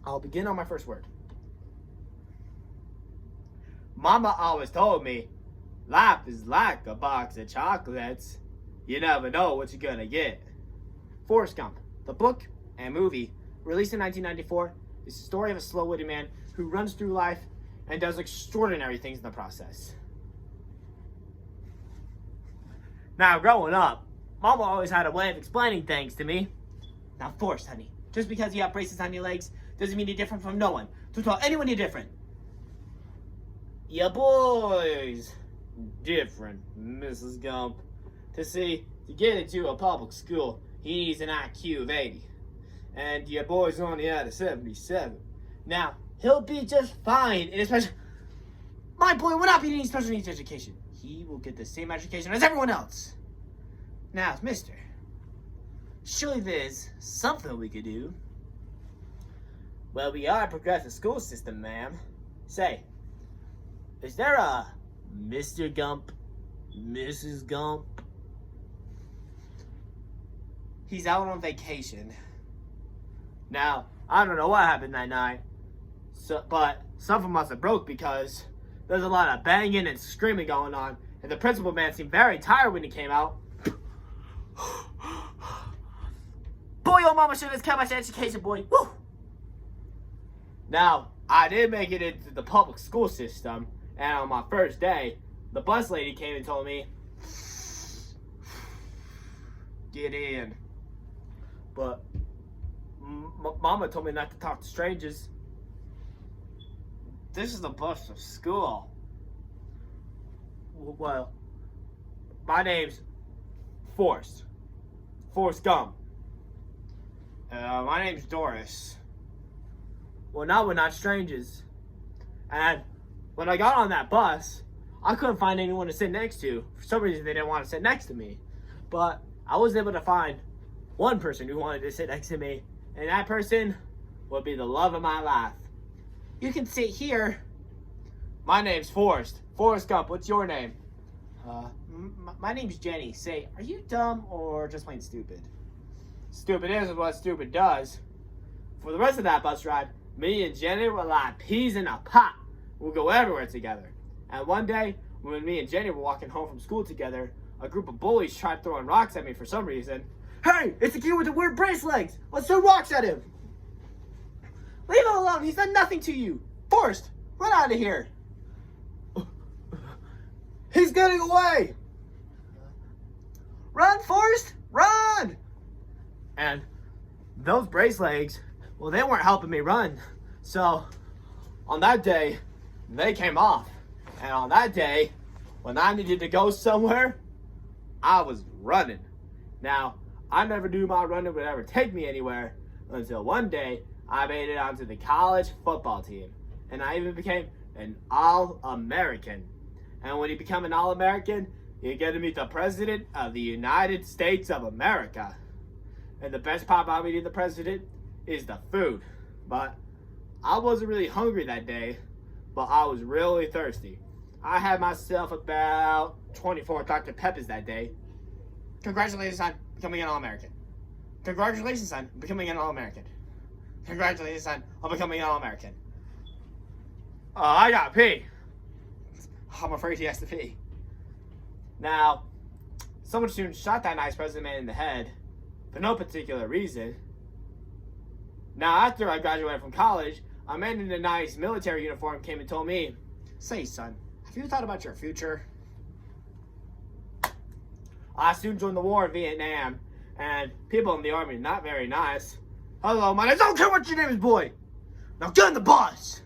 I'll begin on my first word. Mama always told me, life is like a box of chocolates. You never know what you're gonna get. Forrest Gump, the book and movie, released in 1994, is the story of a slow-witted man who runs through life and does extraordinary things in the process. Now, growing up, Mama always had a way of explaining things to me. Now, Forrest, honey, just because you have braces on your legs doesn't mean you're different from no one. Don't tell anyone you're different. Your boy's different, Mrs. Gump. To get into a public school, he needs an IQ of 80. And your boy's only at a 77. Now, he'll be just fine in a special... My boy will not be needing special needs education. He will get the same education as everyone else. Now, mister, surely there's something we could do. Well, we are a progressive school system, ma'am. Say, is there a Mr. Gump, Mrs. Gump? He's out on vacation. Now, I don't know what happened that night, but something must have broke because there's a lot of banging and screaming going on, and the principal man seemed very tired when he came out. Boy, your mama should have kept my education, boy. Woo! Now, I did make it into the public school system, and on my first day, the bus lady came and told me, get in. But Mama told me not to talk to strangers. This is the bus of school. Well, my name's Forrest Gump. My name's Doris. Well, now we're not strangers. And when I got on that bus, I couldn't find anyone to sit next to. For some reason, they didn't want to sit next to me. But I was able to find one person who wanted to sit next to me, and that person would be the love of my life. You can sit here. My name's Forrest Gump. What's your name? My name's Jenny. Say, are you dumb or just plain stupid? Stupid is what stupid does. For the rest of that bus ride, me and Jenny were like peas in a pot. We'll go everywhere together. And one day, when me and Jenny were walking home from school together, a group of bullies tried throwing rocks at me for some reason. Hey, it's the kid with the weird brace legs. Let's throw rocks at him. Leave him alone. He's done nothing to you. Forrest, run out of here. He's getting away. Run, Forrest, run. And those brace legs, well, they weren't helping me run. So on that day, they came off. And on that day, when I needed to go somewhere, I was running. Now, I never knew my running would ever take me anywhere until one day I made it onto the college football team. And I even became an All-American. And when you become an All-American, you get to meet the President of the United States of America. And the best part about meeting the President is the food. But I wasn't really hungry that day, but I was really thirsty. I had myself about 24 Dr. Peppers that day. Congratulations on becoming an All-American. Congratulations on becoming an All-American. Congratulations on becoming an All-American. I gotta pee. I'm afraid he has to pee. Now, someone soon shot that nice president man in the head for no particular reason. Now, after I graduated from college, a man in a nice military uniform came and told me, say, son, have you thought about your future? I soon joined the war in Vietnam, and people in the army are not very nice. Hello, my name. I don't care what your name is, boy. Now get in the bus.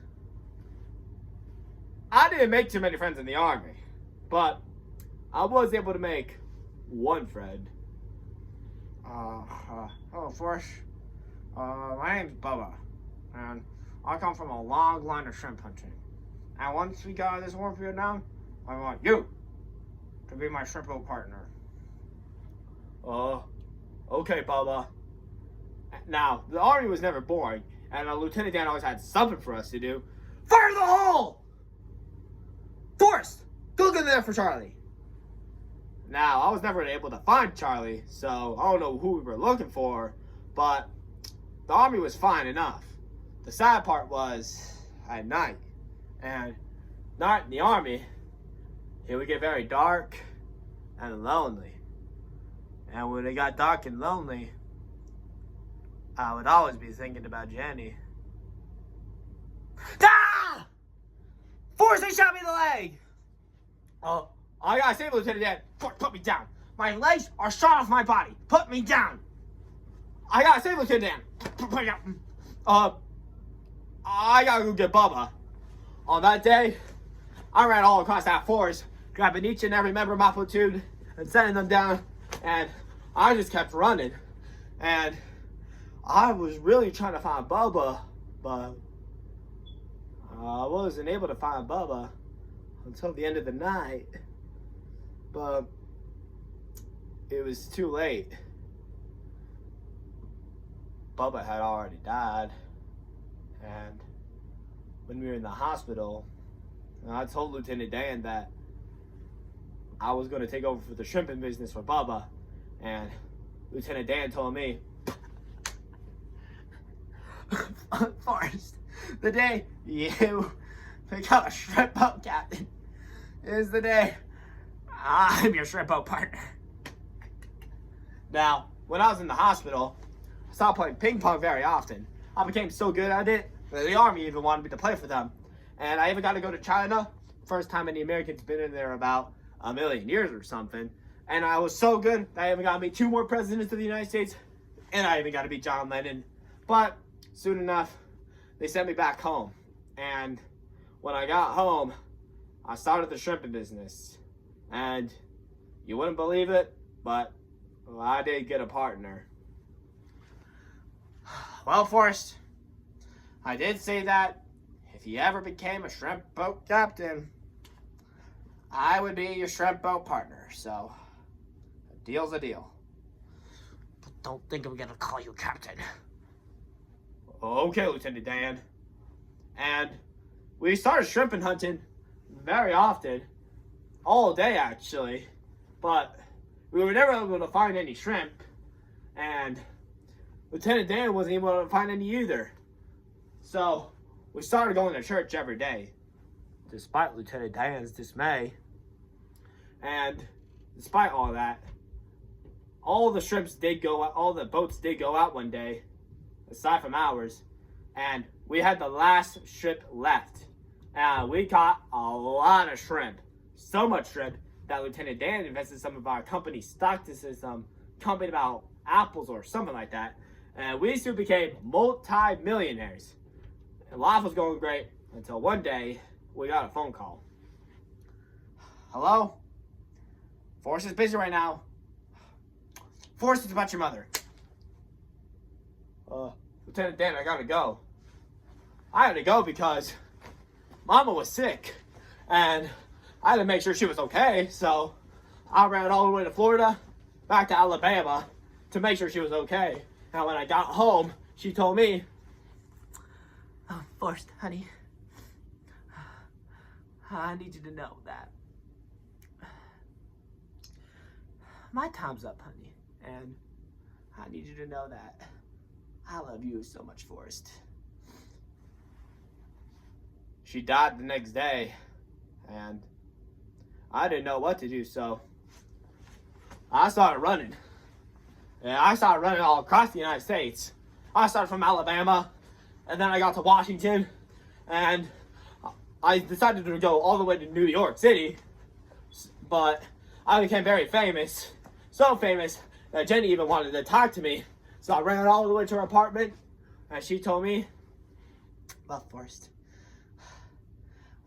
I didn't make too many friends in the army, but I was able to make one friend. Hello, Forrest. My name's Bubba, and I come from a long line of shrimp hunting. And once we got out of this war in Vietnam, I want you to be my shrimp boat partner. Okay, Bubba. Now, the army was never boring, and Lieutenant Dan always had something for us to do. Fire the hole! Forrest, go look in there for Charlie. Now, I was never able to find Charlie, so I don't know who we were looking for, but the army was fine enough. the sad part was at night, and night in the Army, it would get very dark and lonely. And when it got dark and lonely, I would always be thinking about Jenny. Ah! Forrest, they shot me in the leg! Oh, I gotta save Lieutenant Dan. Put me down. My legs are shot off my body. Put me down. I gotta save Lieutenant Dan. Put me down. I gotta go get Bubba. On that day, I ran all across that forest, grabbing each and every member of my platoon and setting them down, and I just kept running. And I was really trying to find Bubba, but I wasn't able to find Bubba until the end of the night. But it was too late. Bubba had already died. And when we were in the hospital, I told Lieutenant Dan that I was going to take over for the shrimping business for Bubba. And Lieutenant Dan told me, Forrest, the day you become a shrimp boat captain is the day I'm your shrimp boat partner. Now, when I was in the hospital, I stopped playing ping pong very often. I became so good at it that the Army even wanted me to play for them. And I even got to go to China. First time any American's been in there about a million years or something. And I was so good that I even got to meet 2 more presidents of the United States. And I even got to meet John Lennon. But soon enough, they sent me back home. And when I got home, I started the shrimping business. And you wouldn't believe it, but I did get a partner. Well, Forrest, I did say that if you ever became a shrimp boat captain, I would be your shrimp boat partner. So, a deal's a deal. But don't think I'm gonna call you captain. Okay, Lieutenant Dan. And we started shrimping hunting very often, all day actually, but we were never able to find any shrimp, and Lieutenant Dan wasn't able to find any either. So we started going to church every day, despite Lieutenant Dan's dismay. And despite all that, all the shrimps did go out, all the boats did go out one day, aside from ours, and we had the last shrimp left. And we caught a lot of shrimp. So much shrimp that Lieutenant Dan invested some of our company stock to some company about apples or something like that. And we soon became multi-millionaires. And life was going great until one day we got a phone call. Hello? Forrest is busy right now. Forrest, it's about your mother. Lieutenant Dan, I gotta go. I had to go because Mama was sick, and I had to make sure she was okay, so I ran all the way to Florida, back to Alabama, to make sure she was okay. And when I got home, she told me, "Oh, Forrest, honey, I need you to know that my time's up, honey, and I need you to know that I love you so much, Forrest." She died the next day, and I didn't know what to do, so I started running. And I started running all across the United States. I started from Alabama, and then I got to Washington, and I decided to go all the way to New York City, but I became very famous, so famous that Jenny even wanted to talk to me. So I ran all the way to her apartment, and she told me, "Well, Forrest,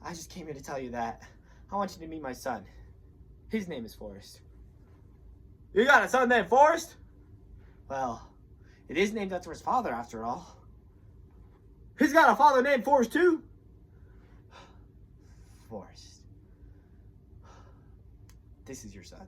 I just came here to tell you that I want you to meet my son. His name is Forrest." "You got a son named Forrest?" "Well, it is named after his father, after all." "He's got a father named Forrest, too?" "Forrest, this is your son."